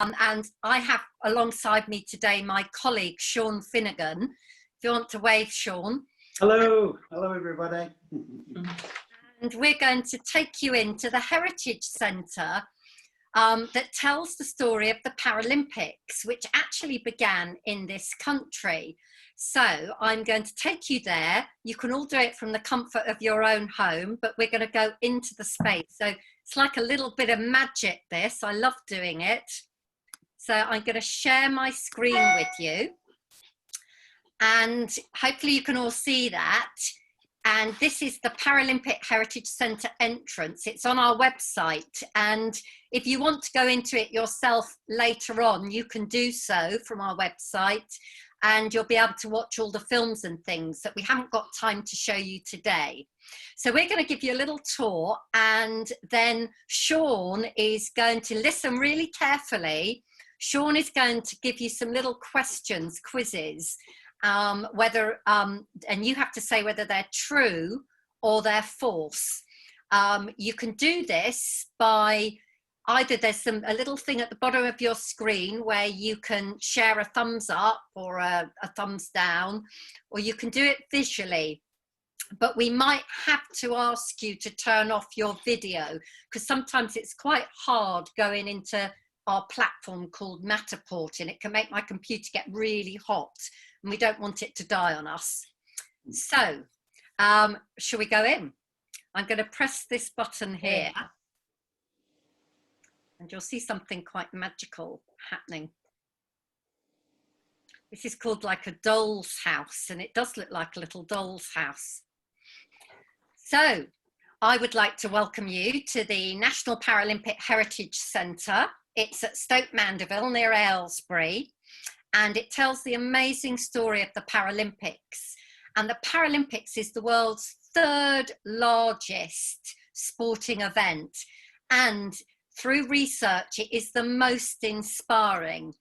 And I have alongside me today my colleague Sean Finnegan. If you want to wave, Sean. Hello, hello everybody. And we're going to take you into the Heritage Centre that tells the story of the Paralympics, which actually began in this country. So I'm going to take you there. You can all do it from the comfort of your own home, but we're going to go into the space. So it's like a little bit of magic, this. I love doing it. So I'm going to share my screen with you. And hopefully you can all see that. And this is the Paralympic Heritage Centre entrance. It's on our website. And if you want to go into it yourself later on, you can do so from our website. And you'll be able to watch all the films and things that we haven't got time to show you today. So we're going to give you a little tour. And then Sean is going to listen really carefully. Sean is going to give you some little questions, quizzes. And you have to say whether they're true or they're false. You can do this by either there's a little thing at the bottom of your screen where you can share a thumbs up or a thumbs down, or you can do it visually. But we might have to ask you to turn off your video because sometimes it's quite hard going into our platform called Matterport, and it can make my computer get really hot. And we don't want it to die on us. So, shall we go in? I'm going to press this button here. And you'll see something quite magical happening. This is called like a doll's house, and it does look like a little doll's house. So, I would like to welcome you to the National Paralympic Heritage Centre. It's at Stoke Mandeville near Aylesbury. And it tells the amazing story of the Paralympics. And the Paralympics is the world's third largest sporting event. And through research, it is the most inspiring.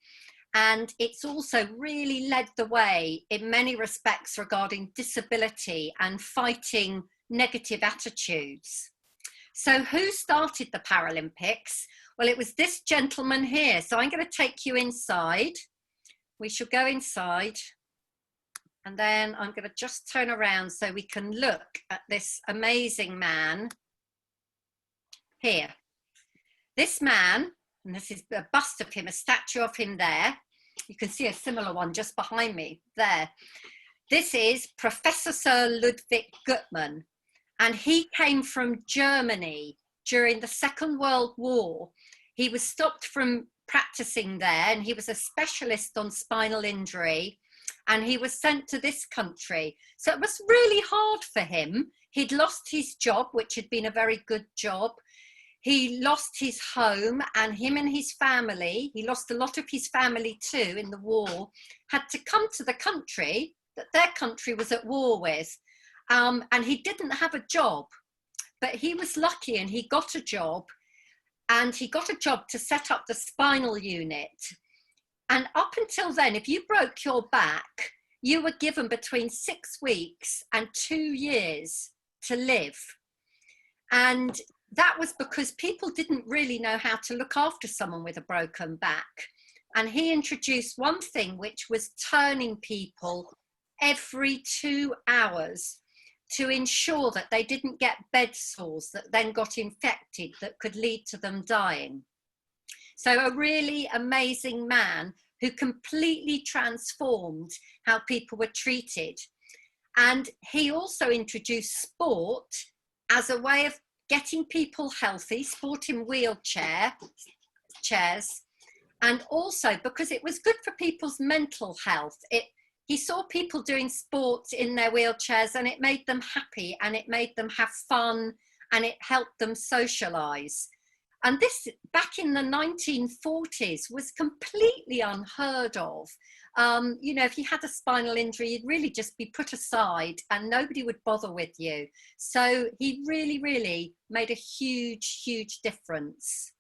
And it's also really led the way in many respects regarding disability and fighting negative attitudes. So who started the Paralympics? Well, it was this gentleman here. So I'm going to take you inside. We shall go inside, and then I'm going to just turn around so we can look at this amazing man here. This man, and this is a bust of him, a statue of him there. You can see a similar one just behind me there. This is Professor Sir Ludwig Goodman, and he came from Germany during the Second World War. He was stopped from practicing there, and he was a specialist on spinal injury, and he was sent to this country. So it was really hard for him. He'd lost his job, which had been a very good job. He lost his home, and him and his family, he lost a lot of his family too in the war, had to come to the country that their country was at war with. And he didn't have a job, but he was lucky and he got a job. And he got a job to set up the spinal unit. And up until then, if you broke your back, you were given between 6 weeks and 2 years to live. And that was because people didn't really know how to look after someone with a broken back. And he introduced one thing, which was turning people every 2 hours to ensure that they didn't get bed sores that then got infected that could lead to them dying. So a really amazing man who completely transformed how people were treated. And he also introduced sport as a way of getting people healthy, sport in wheelchairs, and also because it was good for people's mental health. He saw people doing sports in their wheelchairs and it made them happy and it made them have fun and it helped them socialise. And this, back in the 1940s, was completely unheard of. You know, if you had a spinal injury, you'd really just be put aside and nobody would bother with you. So he really, really made a huge, huge difference.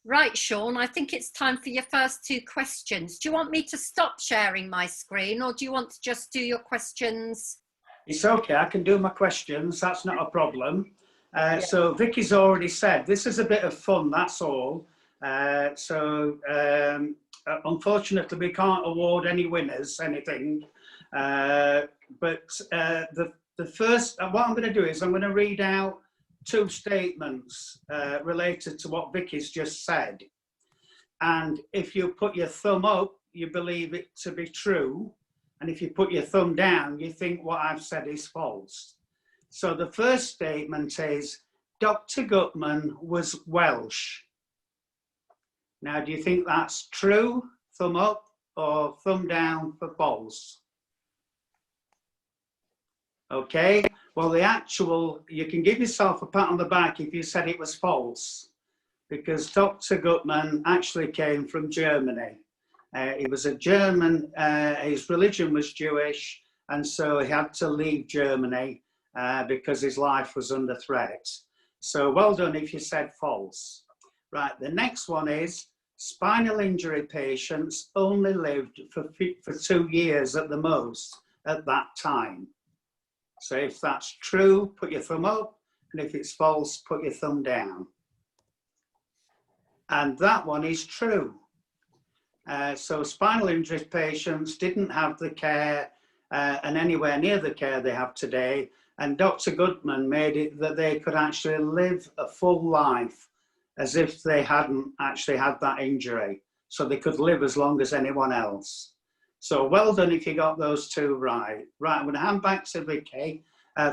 Right, Sean, I think it's time for your first 2 questions. Do you want me to stop sharing my screen or do you want to just do your questions? It's okay, I can do my questions, that's not a problem. So Vicky's already said, this is a bit of fun, that's all. Unfortunately, we can't award any winners, anything. The first, what I'm going to do is I'm going to read out two statements related to what Vicky's just said. And if you put your thumb up, you believe it to be true. And if you put your thumb down, you think what I've said is false. So the first statement is, Dr. Goodman was Welsh. Now, do you think that's true, thumb up, or thumb down for false? Okay, well, you can give yourself a pat on the back if you said it was false, because Dr. Goodman actually came from Germany. He was a German, his religion was Jewish, and so he had to leave Germany because his life was under threat. So well done if you said false. Right, the next one is, spinal injury patients only lived for 2 years at the most at that time. So if that's true, put your thumb up, and if it's false, put your thumb down. And that one is true. So spinal injury patients didn't have the care and anywhere near the care they have today. And Dr. Goodman made it that they could actually live a full life as if they hadn't actually had that injury. So they could live as long as anyone else. So well done if you got those two right. Right, I'm going to hand back to Vicky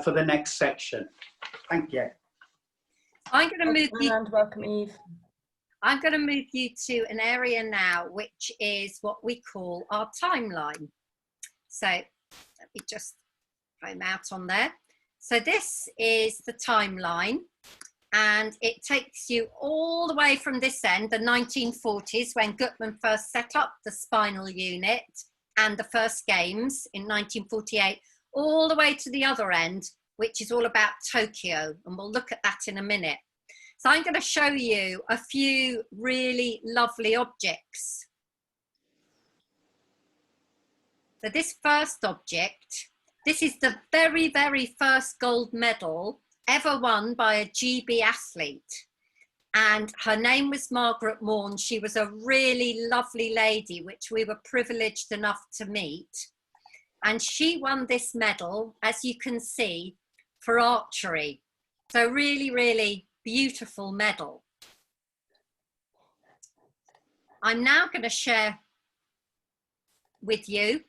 for the next section. Thank you. I'm going to move you. And welcome, Eve. I'm going to move you to an area now, which is what we call our timeline. So let me just home out on there. So this is the timeline, and it takes you all the way from this end, the 1940s, when Goodman first set up the spinal unit and the first games in 1948, all the way to the other end, which is all about Tokyo, and we'll look at that in a minute. So I'm going to show you a few really lovely objects. So this first object, this is the very, very first gold medal ever won by a GB athlete. And her name was Margaret Morn. She was a really lovely lady, which we were privileged enough to meet. And she won this medal, as you can see, for archery. So really, really beautiful medal. I'm now going to share with you,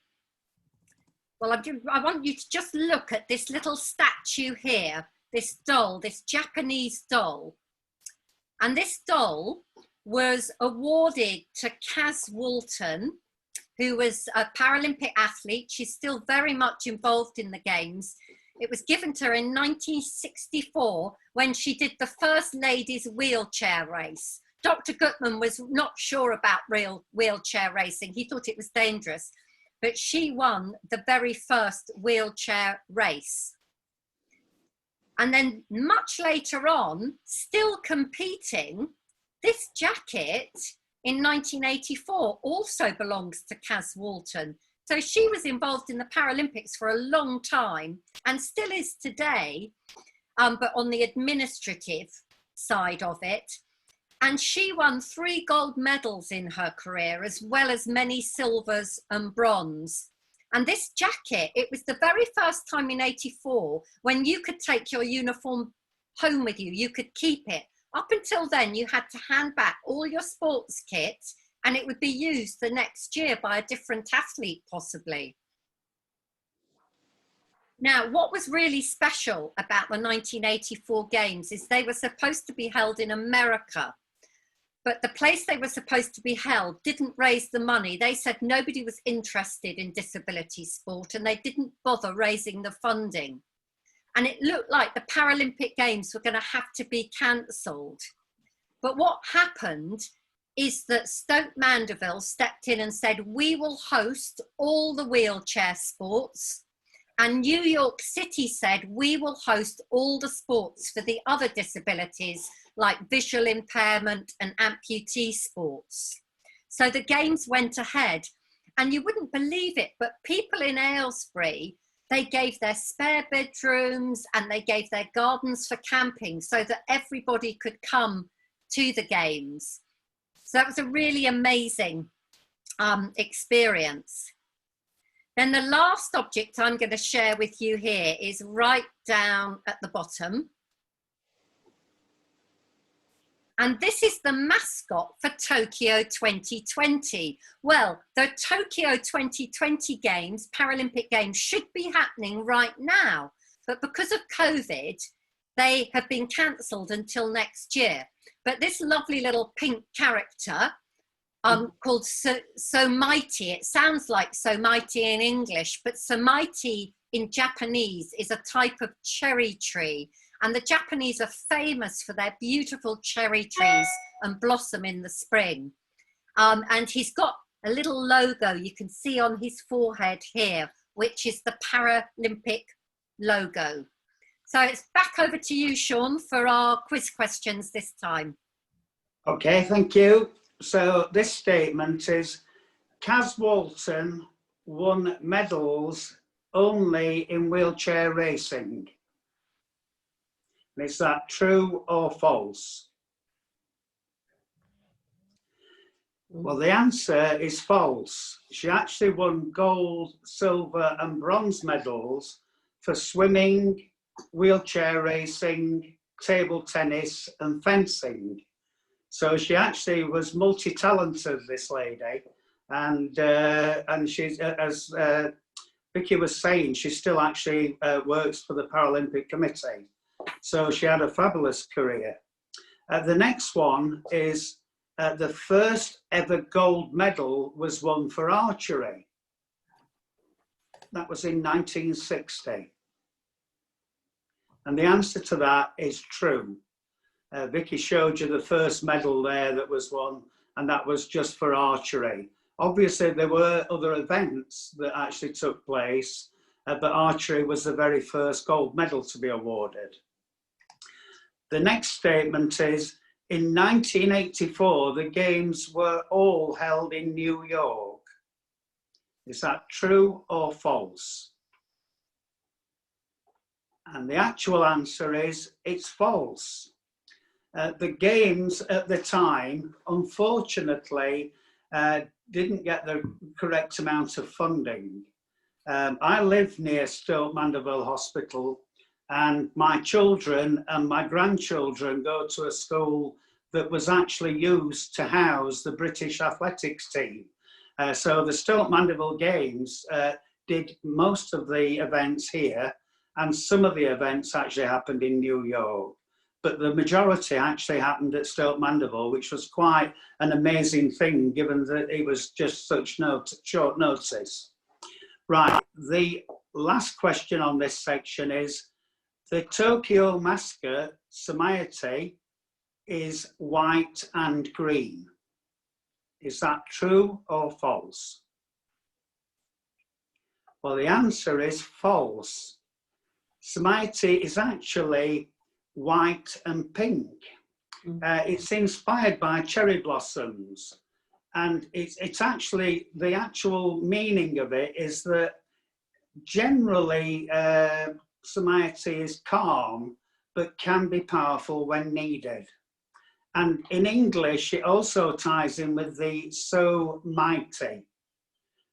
well, I want you to just look at this little statue here, this doll, this Japanese doll. And this doll was awarded to Kaz Walton, who was a Paralympic athlete. She's still very much involved in the games. It was given to her in 1964 when she did the first ladies wheelchair race. Dr. Goodman was not sure about real wheelchair racing. He thought it was dangerous, but she won the very first wheelchair race. And then much later on, still competing, this jacket in 1984 also belongs to Kaz Walton. So she was involved in the Paralympics for a long time and still is today, but on the administrative side of it. And she won 3 gold medals in her career, as well as many silvers and bronze. And this jacket, it was the very first time in '84 when you could take your uniform home with you, you could keep it. Up until then, you had to hand back all your sports kit, and it would be used the next year by a different athlete, possibly. Now, what was really special about the 1984 Games is they were supposed to be held in America, but the place they were supposed to be held didn't raise the money. They said nobody was interested in disability sport, and they didn't bother raising the funding. And it looked like the Paralympic Games were going to have to be cancelled. But what happened is that Stoke Mandeville stepped in and said, we will host all the wheelchair sports. And New York City said, we will host all the sports for the other disabilities, like visual impairment and amputee sports. So the games went ahead. And you wouldn't believe it, but people in Aylesbury, they gave their spare bedrooms and they gave their gardens for camping so that everybody could come to the games. So that was a really amazing experience. Then the last object I'm going to share with you here is right down at the bottom. And this is the mascot for Tokyo 2020. Well, the Tokyo 2020 Games, Paralympic Games, should be happening right now. But because of COVID, they have been cancelled until next year. But this lovely little pink character called So Mighty, it sounds like So Mighty in English, but So Mighty in Japanese is a type of cherry tree. And the Japanese are famous for their beautiful cherry trees and blossom in the spring. And he's got a little logo you can see on his forehead here, which is the Paralympic logo. So it's back over to you, Sean, for our quiz questions this time. Okay, thank you. So this statement is, Kaz Walton won medals only in wheelchair racing. Is that true or false? Well, the answer is false. She actually won gold, silver and bronze medals for swimming, wheelchair racing, table tennis and fencing. So she actually was multi-talented, this lady. And she's, as Vicky was saying, she still actually works for the Paralympic Committee. So she had a fabulous career. The next one is the first ever gold medal was won for archery. That was in 1960. And the answer to that is true. Vicky showed you the first medal there that was won, and that was just for archery. Obviously, there were other events that actually took place, but archery was the very first gold medal to be awarded. The next statement is, in 1984, the Games were all held in New York. Is that true or false? And the actual answer is, it's false. The Games at the time, unfortunately, didn't get the correct amount of funding. I live near Stoke Mandeville Hospital, and my children and my grandchildren go to a school that was actually used to house the British athletics team. So the Stoke Mandeville Games did most of the events here, and some of the events actually happened in New York. But the majority actually happened at Stoke Mandeville, which was quite an amazing thing, given that it was just such short notice. Right, the last question on this section is, the Tokyo mascot, Samiety, is white and green. Is that true or false? Well, the answer is false. Samiety is actually white and pink. It's inspired by cherry blossoms, and it's actually, the actual meaning of it is that generally Samiety is calm but can be powerful when needed. And in English it also ties in with the so mighty.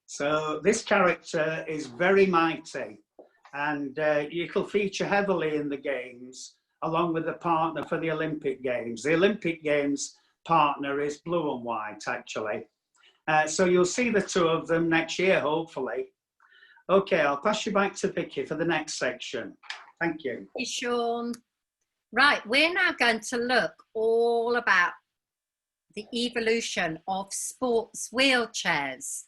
So this character is very mighty, and it'll feature heavily in the Games, along with the partner for the Olympic Games. The Olympic Games partner is blue and white, actually. So you'll see the two of them next year, hopefully. Okay, I'll pass you back to Vicky for the next section. Thank you. Thank you, Sean. Right, we're now going to look all about the evolution of sports wheelchairs.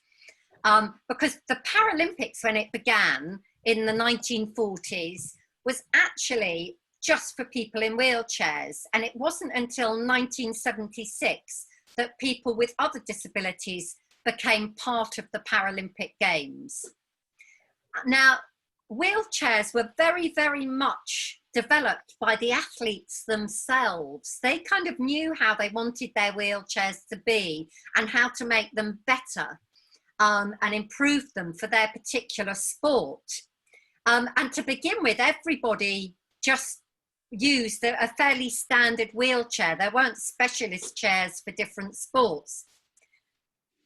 Because the Paralympics, when it began in the 1940s, was actually just for people in wheelchairs. And it wasn't until 1976 that people with other disabilities became part of the Paralympic Games. Now, wheelchairs were very, very much developed by the athletes themselves. They kind of knew how they wanted their wheelchairs to be and how to make them better and improve them for their particular sport. And to begin with, everybody just, used a fairly standard wheelchair. There weren't specialist chairs for different sports.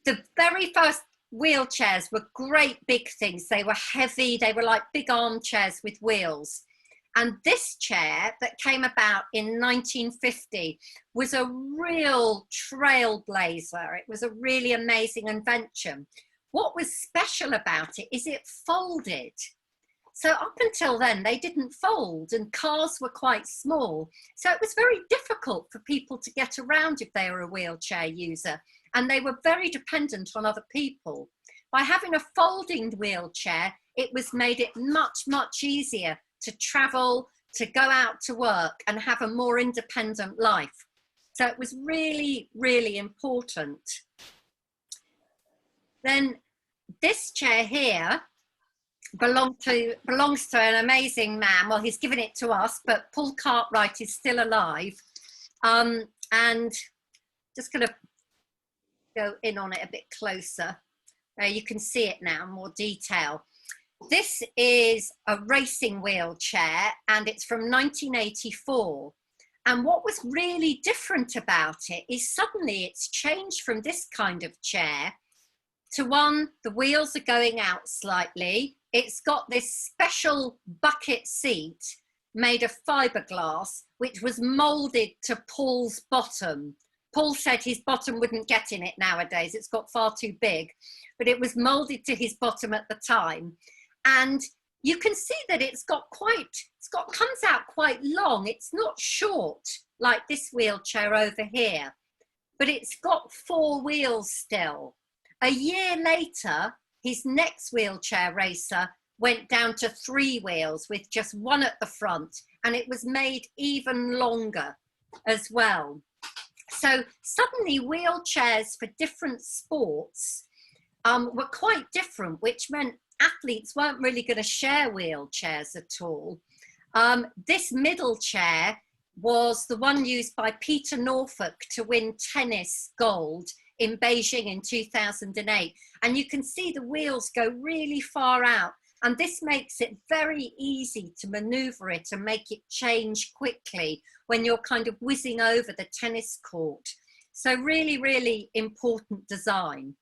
The very first wheelchairs were great big things. They were heavy. They were like big armchairs with wheels. And this chair that came about in 1950 was a real trailblazer. It was a really amazing invention. What was special about it is it folded. So up until then, they didn't fold, and cars were quite small. So it was very difficult for people to get around if they were a wheelchair user, and they were very dependent on other people. By having a folding wheelchair, it was made it much, much easier to travel, to go out to work and have a more independent life. So it was really, really important. Then this chair here belongs to an amazing man. Well, he's given it to us, but Paul Cartwright is still alive. And just going to go in on it a bit closer. You can see it now in more detail. This is a racing wheelchair, and it's from 1984. And what was really different about it is suddenly it's changed from this kind of chair to one, the wheels are going out slightly. It's got this special bucket seat made of fiberglass, which was molded to Paul's bottom. Paul said his bottom wouldn't get in it nowadays. It's got far too big, but it was molded to his bottom at the time. And you can see that comes out quite long. It's not short like this wheelchair over here, but it's got 4 wheels still. A year later, his next wheelchair racer went down to 3 wheels with just 1 at the front, and it was made even longer as well. So suddenly wheelchairs for different sports were quite different, which meant athletes weren't really going to share wheelchairs at all. This middle chair was the one used by Peter Norfolk to win tennis gold in Beijing in 2008. And you can see the wheels go really far out. And this makes it very easy to maneuver it and make it change quickly when you're kind of whizzing over the tennis court. So really, really important design.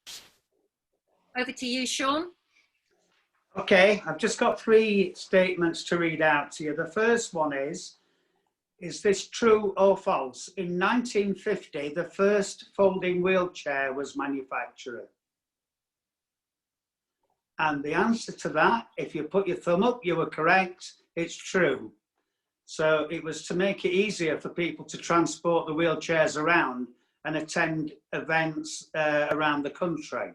Over to you, Sean. Okay, I've just got 3 statements to read out to you. The first one is this true or false? In 1950, the first folding wheelchair was manufactured. And the answer to that, if you put your thumb up, you were correct. It's true. So it was to make it easier for people to transport the wheelchairs around and attend events around the country.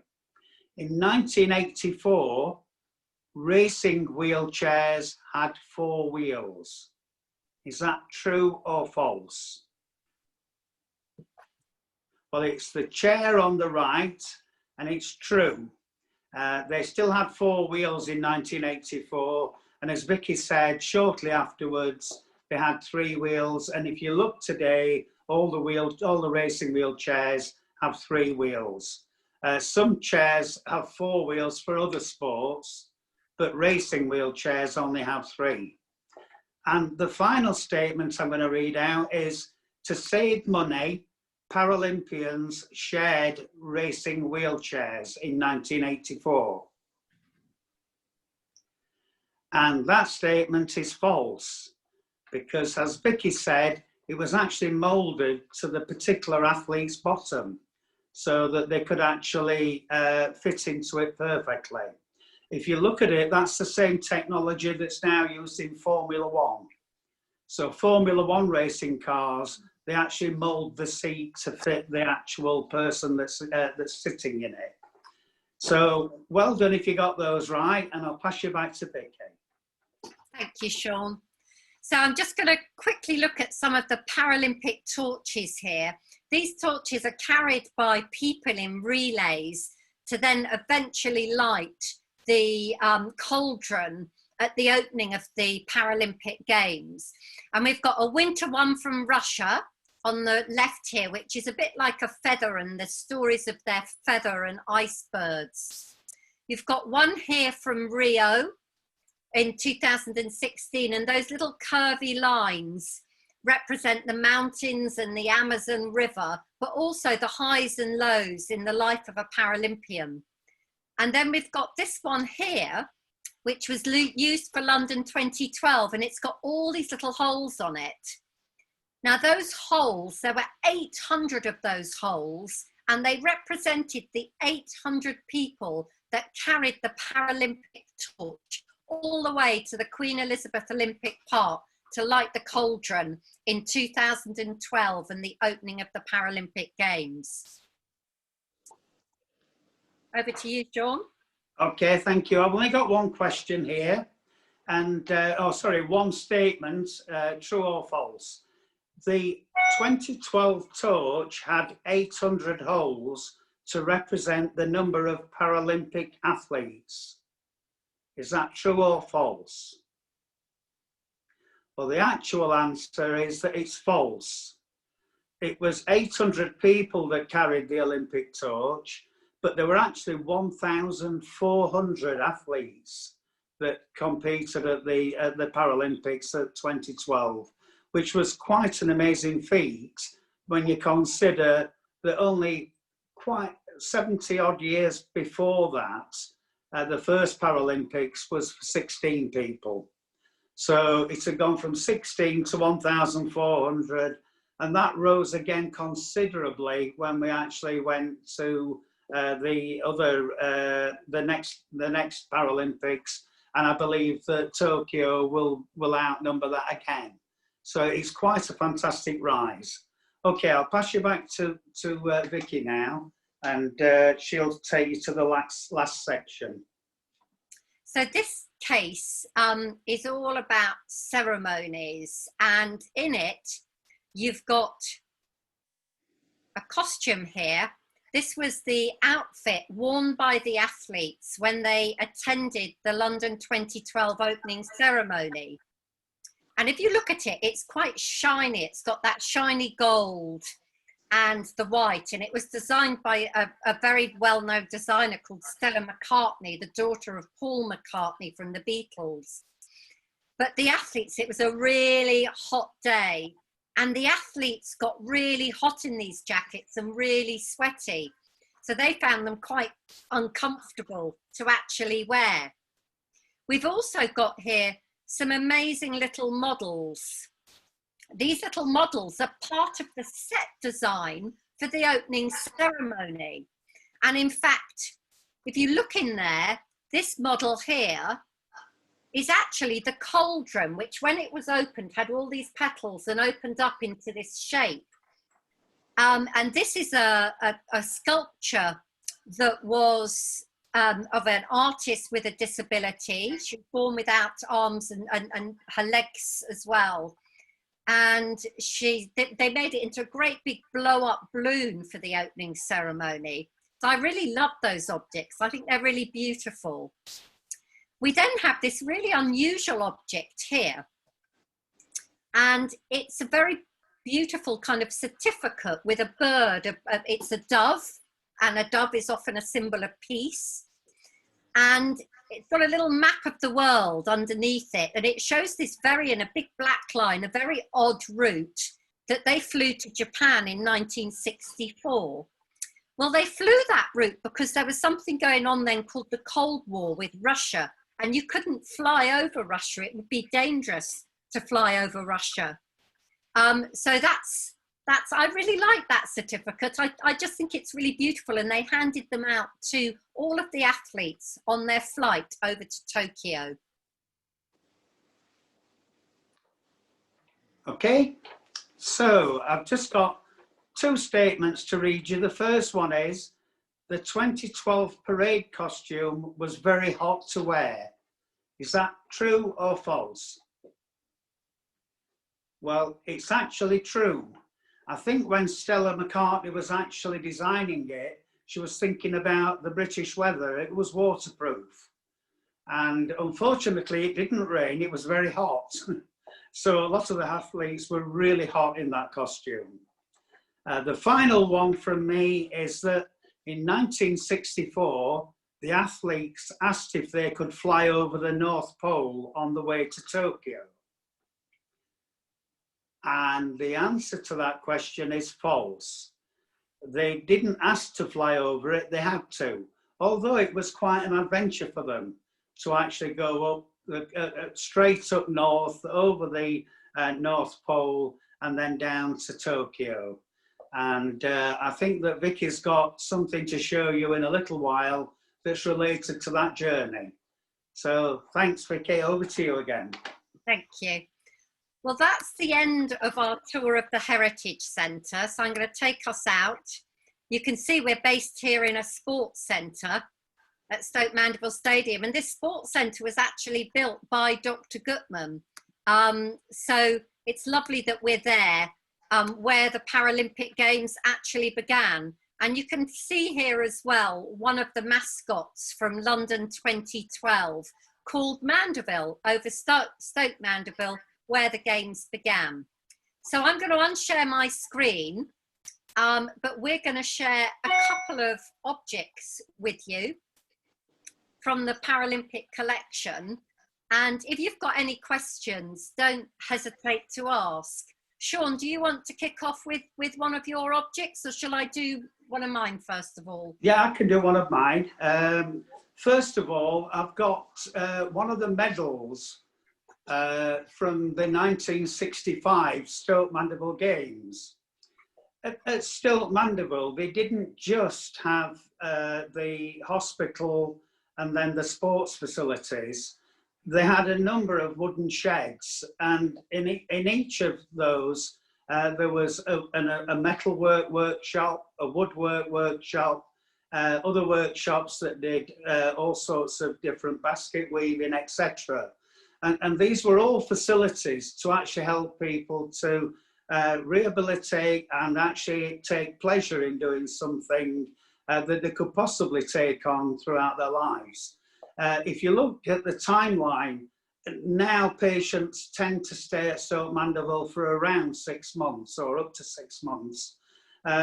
In 1984, racing wheelchairs had 4 wheels. Is that true or false? Well, it's the chair on the right, and it's true. They still had 4 wheels in 1984, and as Vicky said, shortly afterwards, they had 3 wheels. And if you look today, all the racing wheelchairs have 3 wheels. Some chairs have 4 wheels for other sports, but racing wheelchairs only have 3. And the final statement I'm going to read out is, to save money, Paralympians shared racing wheelchairs in 1984. And that statement is false, because as Vicky said, it was actually moulded to the particular athlete's bottom so that they could actually fit into it perfectly. If you look at it, that's the same technology that's now used in Formula One. So Formula One racing cars, they actually mould the seat to fit the actual person that's sitting in it. So well done if you got those right, and I'll pass you back to Vicky. Thank you, Sean. So I'm just going to quickly look at some of the Paralympic torches here. These torches are carried by people in relays to then eventually light the cauldron at the opening of the Paralympic Games. And we've got a winter one from Russia on the left here, which is a bit like a feather and the stories of their feather and icebergs. You've got one here from Rio, in 2016, and those little curvy lines represent the mountains and the Amazon River, but also the highs and lows in the life of a Paralympian. And then we've got this one here, which was used for London 2012, and it's got all these little holes on it. Now those holes, there were 800 of those holes, and they represented the 800 people that carried the Paralympic torch all the way to the Queen Elizabeth Olympic Park to light the cauldron in 2012 and the opening of the Paralympic Games. Over to you, John. Okay, thank you. I've only got one question here, and one statement, true or false. The 2012 torch had 800 holes to represent the number of Paralympic athletes. Is that true or false? Well, the actual answer is that it's false. It was 800 people that carried the Olympic torch, but there were actually 1,400 athletes that competed at the Paralympics at 2012, which was quite an amazing feat when you consider that only quite 70 odd years before that, the first Paralympics was for 16 people. So it had gone from 16 to 1,400, and that rose again considerably when we actually went to the next Paralympics, and I believe that Tokyo will outnumber that again. So it's quite a fantastic rise. Okay, I'll pass you back to Vicky now, and she'll take you to the last section. So this case is all about ceremonies, and in it you've got a costume here. This was the outfit worn by the athletes when they attended the London 2012 opening ceremony. And if you look at it, it's quite shiny. It's got that shiny gold and the white, and it was designed by a very well-known designer called Stella McCartney, the daughter of Paul McCartney from the Beatles. But the athletes, it was a really hot day, and the athletes got really hot in these jackets and really sweaty. So they found them quite uncomfortable to actually wear. We've also got here some amazing little models. These little models are part of the set design for the opening ceremony. And in fact, if you look in there, this model here is actually the cauldron, which when it was opened had all these petals and opened up into this shape. And this is a sculpture that was of an artist with a disability. She was born without arms and her legs as well. And they made it into a great big blow-up balloon for the opening ceremony. So I really love those objects. I think they're really beautiful. We then have this really unusual object here. And it's a very beautiful kind of certificate with a bird. It's a dove, and a dove is often a symbol of peace. And it's got a little map of the world underneath it, and it shows this in a big black line, a very odd route that they flew to Japan in 1964. Well, they flew that route because there was something going on then called the Cold War with Russia, and you couldn't fly over Russia. It would be dangerous to fly over Russia. So I really like that certificate. I just think it's really beautiful, and they handed them out to all of the athletes on their flight over to Tokyo. Okay, so I've just got two statements to read you. The first one is, the 2012 parade costume was very hot to wear. Is that true or false? Well, it's actually true. I think when Stella McCartney was actually designing it, she was thinking about the British weather. It was waterproof. And unfortunately, it didn't rain. It was very hot. So a lot of the athletes were really hot in that costume. The final one from me is that in 1964, the athletes asked if they could fly over the North Pole on the way to Tokyo. And the answer to that question is false. They didn't ask to fly over it, they had to. Although it was quite an adventure for them to actually go up, straight up north, over the North Pole, and then down to Tokyo. And I think that Vicky's got something to show you in a little while that's related to that journey. So thanks, Vicky. Over to you again. Thank you. Well, that's the end of our tour of the Heritage Centre. So I'm going to take us out. You can see we're based here in a sports centre at Stoke Mandeville Stadium. And this sports centre was actually built by Dr. Goodman. So it's lovely that we're there where the Paralympic Games actually began. And you can see here as well, one of the mascots from London 2012 called Mandeville over Stoke Mandeville, where the games began. So I'm going to unshare my screen, but we're going to share a couple of objects with you from the Paralympic collection. And if you've got any questions, don't hesitate to ask. Sean, do you want to kick off with one of your objects, or shall I do one of mine first of all? Yeah, I can do one of mine. First of all, I've got one of the medals from the 1965 Stoke Mandeville Games. At Stoke Mandeville, they didn't just have the hospital and then the sports facilities. They had a number of wooden sheds, and in each of those, there was a metalwork workshop, a woodwork workshop, other workshops that did all sorts of different basket weaving, etc. And these were all facilities to actually help people to rehabilitate and actually take pleasure in doing something that they could possibly take on throughout their lives. If you look at the timeline, now patients tend to stay at Stoke Mandeville for around 6 months or up to 6 months.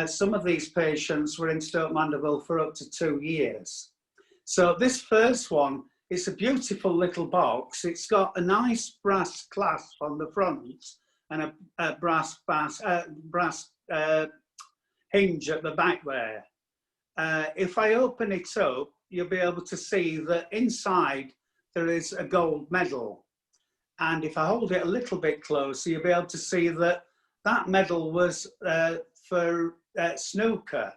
Some of these patients were in Stoke Mandeville for up to 2 years. So this first one, it's a beautiful little box. It's got a nice brass clasp on the front and a brass hinge at the back there. If I open it up, you'll be able to see that inside there is a gold medal. And if I hold it a little bit closer, you'll be able to see that that medal was for snooker,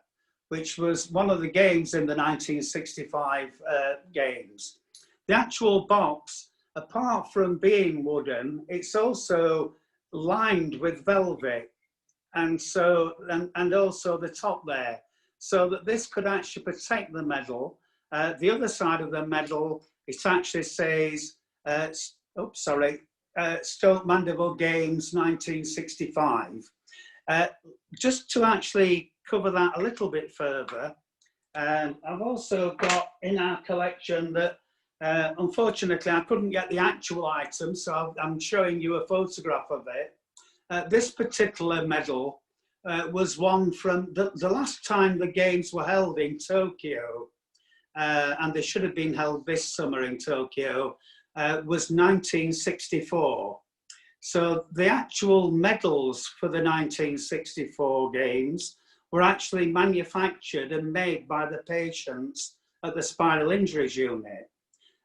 which was one of the games in the 1965 games. The actual box, apart from being wooden, it's also lined with velvet, and so and also the top there, so that this could actually protect the medal. The other side of the medal, it actually says, Stoke Mandeville Games 1965. Just to actually cover that a little bit further, I've also got in our collection that, unfortunately, I couldn't get the actual item, so I'm showing you a photograph of it. This particular medal was one from the last time the games were held in Tokyo, and they should have been held this summer in Tokyo, was 1964. So the actual medals for the 1964 games were actually manufactured and made by the patients at the Spinal Injuries Unit.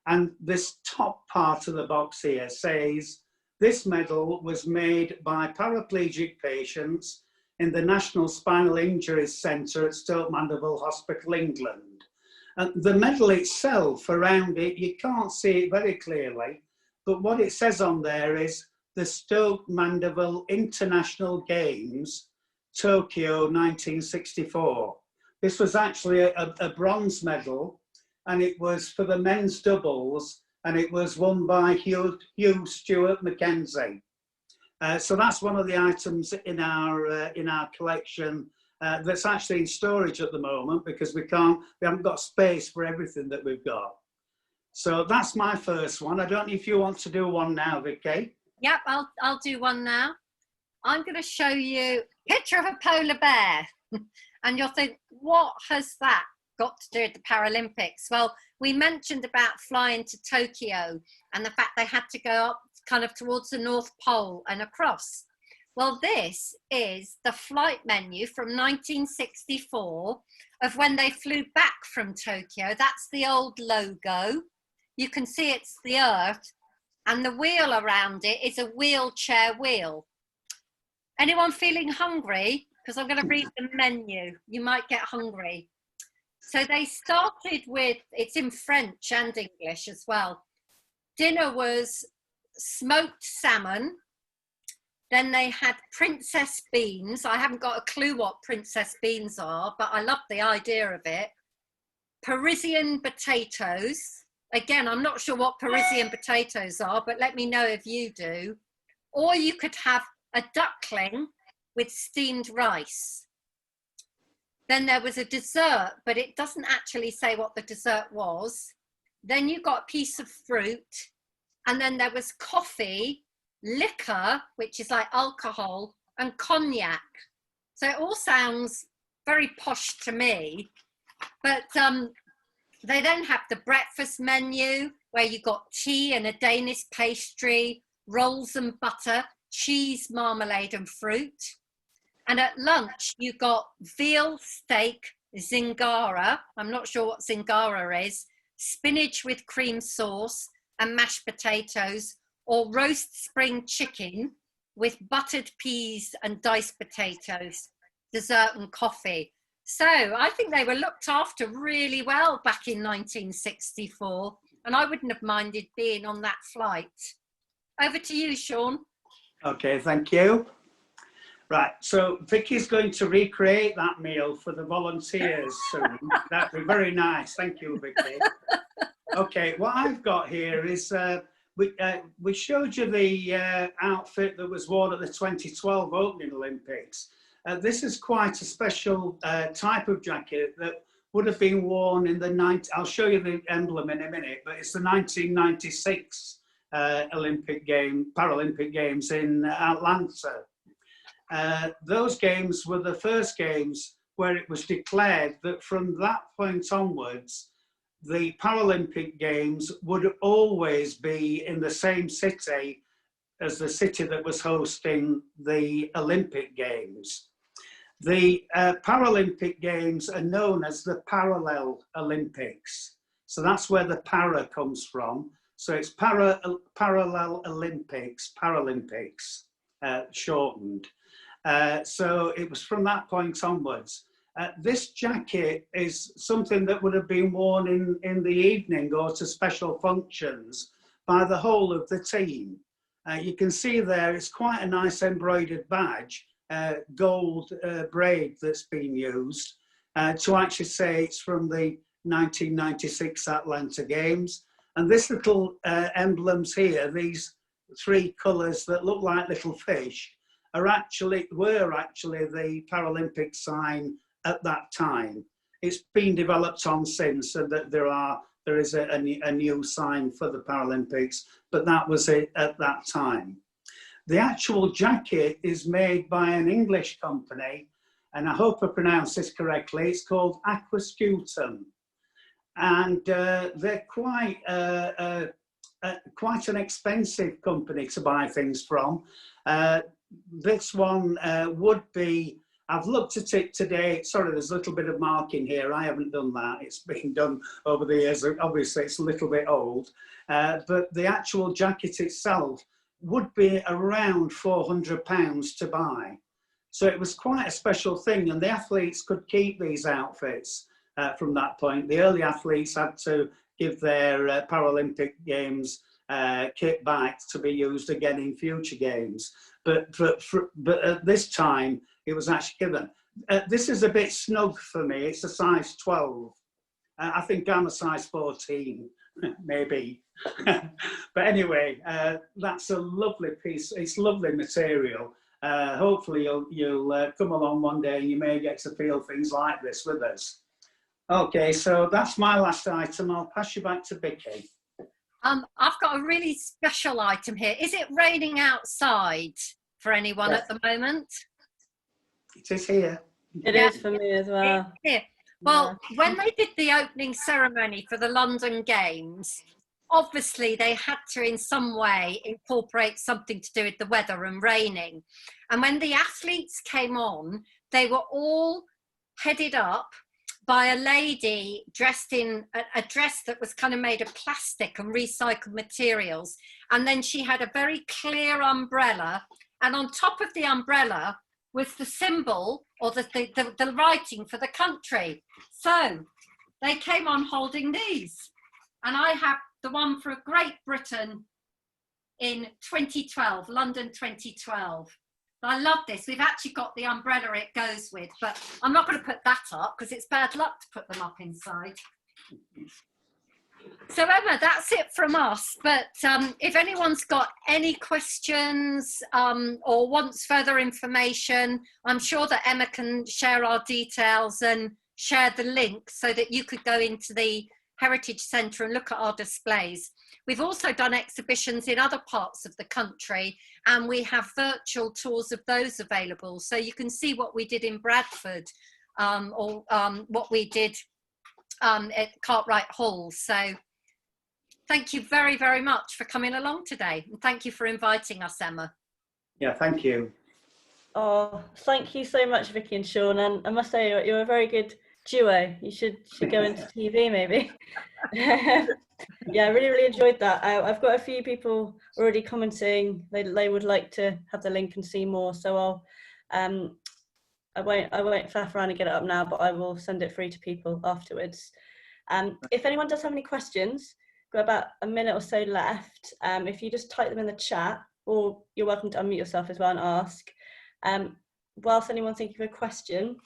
And this top part of the box here says, this medal was made by paraplegic patients in the National Spinal Injuries Centre at Stoke Mandeville Hospital, England. And the medal itself, around it, you can't see it very clearly, but what it says on there is the Stoke Mandeville International Games, Tokyo 1964. This was actually a bronze medal, and it was for the men's doubles, and it was won by Hugh Stewart Mackenzie. So that's one of the items in our collection that's actually in storage at the moment, because we haven't got space for everything that we've got. So that's my first one. I don't know if you want to do one now, Vicky. Yep, I'll do one now. I'm going to show you a picture of a polar bear, and you'll think, what has that got to do at the Paralympics? Well, we mentioned about flying to Tokyo and the fact they had to go up kind of towards the North Pole and across. Well, this is the flight menu from 1964 of when they flew back from Tokyo. That's the old logo. You can see it's the Earth, and the wheel around it is a wheelchair wheel. Anyone feeling hungry? Because I'm going to read the menu. You might get hungry. So they started with, it's in French and English as well. Dinner was smoked salmon. Then they had princess beans. I haven't got a clue what princess beans are, but I love the idea of it. Parisian potatoes. Again, I'm not sure what Parisian potatoes are, but let me know if you do. Or you could have a duckling with steamed rice. Then there was a dessert, but it doesn't actually say what the dessert was. Then you got a piece of fruit, and then there was coffee, liquor, which is like alcohol, and cognac. So it all sounds very posh to me. But they then have the breakfast menu where you got tea and a Danish pastry, rolls and butter, cheese, marmalade and fruit. And at lunch you got veal steak, zingara, I'm not sure what zingara is, spinach with cream sauce and mashed potatoes, or roast spring chicken with buttered peas and diced potatoes, dessert and coffee. So I think they were looked after really well back in 1964, and I wouldn't have minded being on that flight. Over to you, Sean. Okay, thank you. Right, so Vicky's going to recreate that meal for the volunteers soon. That'd be very nice. Thank you, Vicky. Okay, what I've got here is we showed you the outfit that was worn at the 2012 opening Olympics. This is quite a special type of jacket that would have been worn in the I'll show you the emblem in a minute, but it's the 1996 Paralympic Games in Atlanta. Those games were the first games where it was declared that from that point onwards, the Paralympic Games would always be in the same city as the city that was hosting the Olympic Games. The Paralympic Games are known as the Parallel Olympics. So that's where the para comes from. So it's Parallel Olympics, Paralympics, shortened. So it was from that point onwards. This jacket is something that would have been worn in the evening or to special functions by the whole of the team. You can see there, it's quite a nice embroidered badge, gold braid that's been used to actually say it's from the 1996 Atlanta Games. And this little emblems here, these three colours that look like little fish, were actually the Paralympic sign at that time. It's been developed on since, so that there is a new sign for the Paralympics, but that was it at that time. The actual jacket is made by an English company, and I hope I pronounce this correctly. It's called Aquascutum, and they're quite an expensive company to buy things from. This one would be, I've looked at it today. Sorry, there's a little bit of marking here. I haven't done that. It's been done over the years. Obviously, it's a little bit old. But the actual jacket itself would be around £400 to buy. So it was quite a special thing. And the athletes could keep these outfits from that point. The early athletes had to give their Paralympic Games kit back to be used again in future games. But at this time, it was actually given. This is a bit snug for me. It's a size 12. I think I'm a size 14, maybe. But anyway, that's a lovely piece. It's lovely material. Hopefully you'll come along one day and you may get to feel things like this with us. Okay, so that's my last item. I'll pass you back to Vicky. I've got a really special item here. Is it raining outside for anyone at the moment? It is here. It is for me as well. Here. Well, when they did the opening ceremony for the London Games, obviously they had to in some way incorporate something to do with the weather and raining. And when the athletes came on, they were all headed up by a lady dressed in a dress that was kind of made of plastic and recycled materials. And then she had a very clear umbrella, and on top of the umbrella was the symbol or the writing for the country. So they came on holding these. And I have the one for Great Britain in 2012, London 2012. I love this. We've actually got the umbrella it goes with, but I'm not going to put that up because it's bad luck to put them up inside. So Emma, that's it from us. But if anyone's got any questions or wants further information, I'm sure that Emma can share our details and share the link so that you could go into the Heritage Centre and look at our displays. We've also done exhibitions in other parts of the country, and we have virtual tours of those available. So you can see what we did in Bradford or what we did at Cartwright Hall. So thank you very, very much for coming along today. And thank you for inviting us, Emma. Yeah, thank you. Oh, thank you so much, Vicky and Sean. And I must say, you're a very good duo. You should go into TV maybe. Yeah, I really enjoyed that. I've got a few people already commenting they would like to have the link and see more, so I won't faff around and get it up now, but I will send it free to people afterwards. If anyone does have any questions, got about a minute or so left. If you just type them in the chat, or you're welcome to unmute yourself as well and ask. Whilst anyone's thinking of a question,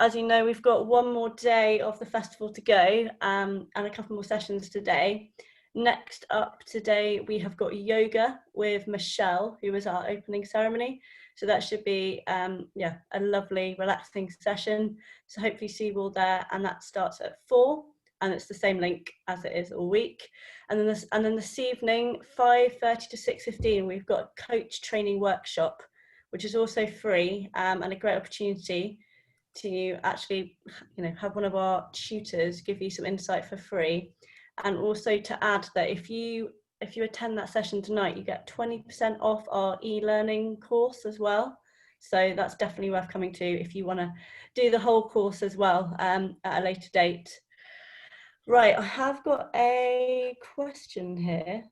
as you know, we've got one more day of the festival to go and a couple more sessions today. Next up today, we have got yoga with Michelle, who was our opening ceremony. So that should be, yeah, a lovely, relaxing session. So hopefully see you all there, and that starts at 4, and it's the same link as it is all week. And then this evening, 5:30 to 6:15, we've got a coach training workshop, which is also free and a great opportunity to actually, have one of our tutors give you some insight for free. And also to add that if you attend that session tonight, you get 20% off our e-learning course as well. So that's definitely worth coming to if you want to do the whole course as well at a later date. Right, I have got a question here.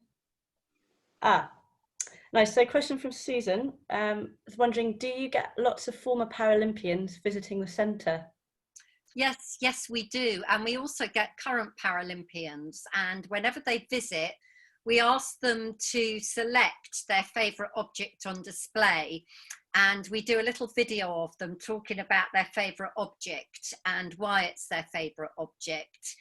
Nice. So question from Susan. I was wondering, do you get lots of former Paralympians visiting the centre? Yes, we do. And we also get current Paralympians. And whenever they visit, we ask them to select their favourite object on display. And we do a little video of them talking about their favourite object and why it's their favourite object.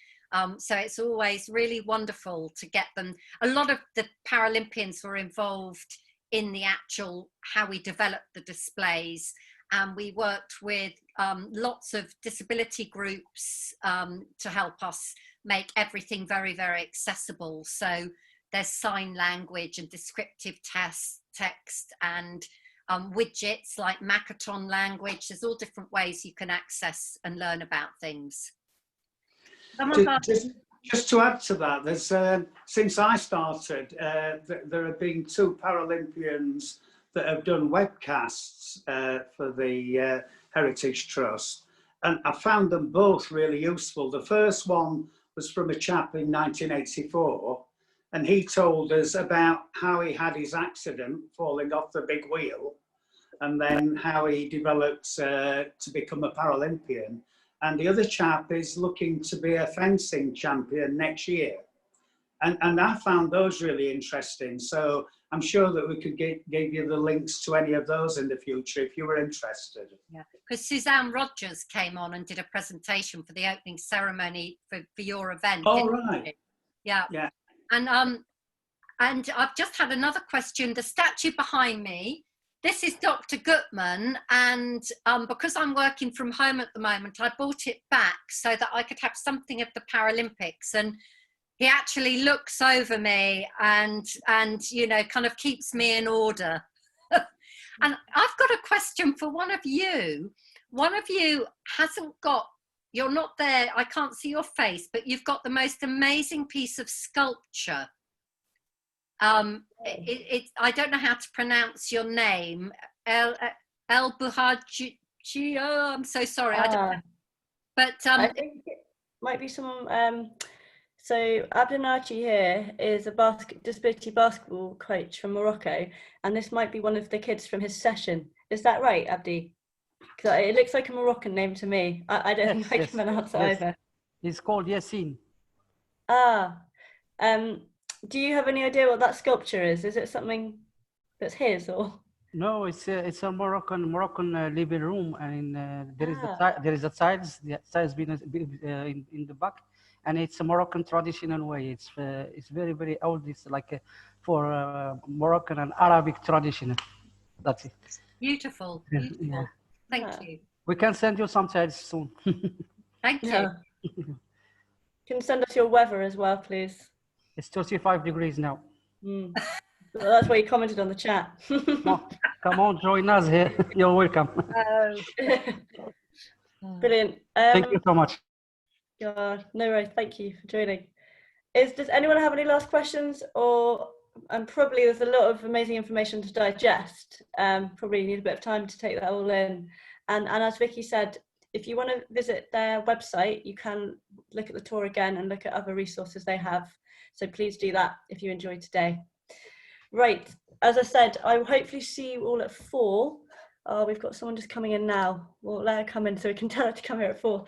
So it's always really wonderful to get them. A lot of the Paralympians were involved in the actual, how we developed the displays. And we worked with lots of disability groups to help us make everything very, very accessible. So there's sign language and descriptive text and widgets like Makaton language. There's all different ways you can access and learn about things. Just to add to that, there's since I started, there have been 2 Paralympians that have done webcasts for the Heritage Trust, and I found them both really useful. The first one was from a chap in 1984, and he told us about how he had his accident falling off the big wheel, and then how he developed to become a Paralympian. And the other chap is looking to be a fencing champion next year. And I found those really interesting. So I'm sure that we could give you the links to any of those in the future if you were interested. Yeah, because Suzanne Rogers came on and did a presentation for the opening ceremony for your event. Oh, right. Yeah. Yeah. And I've just had another question. The statue behind me, this is Dr. Goodman, and because I'm working from home at the moment, I bought it back so that I could have something of the Paralympics. And he actually looks over me and kind of keeps me in order. And I've got a question for one of you. One of you hasn't got you're not there, I can't see your face, but you've got the most amazing piece of sculpture. I don't know how to pronounce your name. El Buhaji. Oh, I'm so sorry. I don't know. But I think it might be someone. So Abdenachi here is a disability basketball coach from Morocco, and this might be one of the kids from his session. Is that right, Abdi? Because it looks like a Moroccan name to me. I don't think I can pronounce it either. He's called Yassine. Ah, do you have any idea what that sculpture is? Is it something that's his or? No, it's a Moroccan living room, and there is a tiles. The tiles been in the back, and it's a Moroccan traditional way. It's very, very old. It's like for Moroccan and Arabic tradition. That's it. Beautiful, beautiful. Yeah. Thank you. We can send you some tiles soon. Thank you. Can send us your weather as well, please. It's 35 degrees now. Well, that's why you commented on the chat. Come on, join us here. You're welcome. Brilliant. Thank you so much. No worries. Thank you for joining. Does anyone have any last questions? And probably there's a lot of amazing information to digest. Probably need a bit of time to take that all in. And as Vicky said, if you want to visit their website, you can look at the tour again and look at other resources they have. So please do that if you enjoyed today. Right, as I said, I will hopefully see you all at 4. We've got someone just coming in now. We'll let her come in so we can tell her to come here at 4.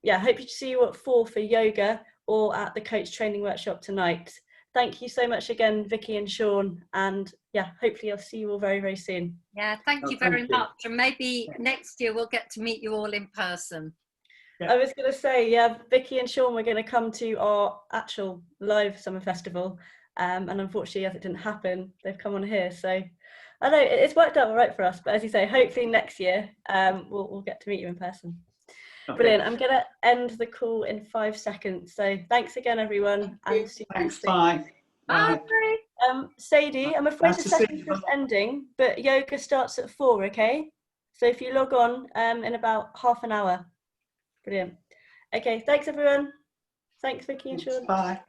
Yeah, hope to see you at 4 for yoga or at the coach training workshop tonight. Thank you so much again, Vicky and Sean. And yeah, hopefully I'll see you all very, very soon. Yeah, thank you very much. And maybe next year we'll get to meet you all in person. Yeah. I was going to say, yeah, Vicky and Sean were going to come to our actual live summer festival. And unfortunately, as it didn't happen, they've come on here. So I know it's worked out all right for us. But as you say, hopefully next year we'll get to meet you in person. Okay. Brilliant. I'm going to end the call in 5 seconds. So thanks again, everyone. And see you thanks. Bye. Bye. Sadie, I'm afraid the session's just ending, but yoga starts at 4, okay? So if you log on in about half an hour. Brilliant. Okay, thanks everyone. Thanks, Vicky and Sean. Bye.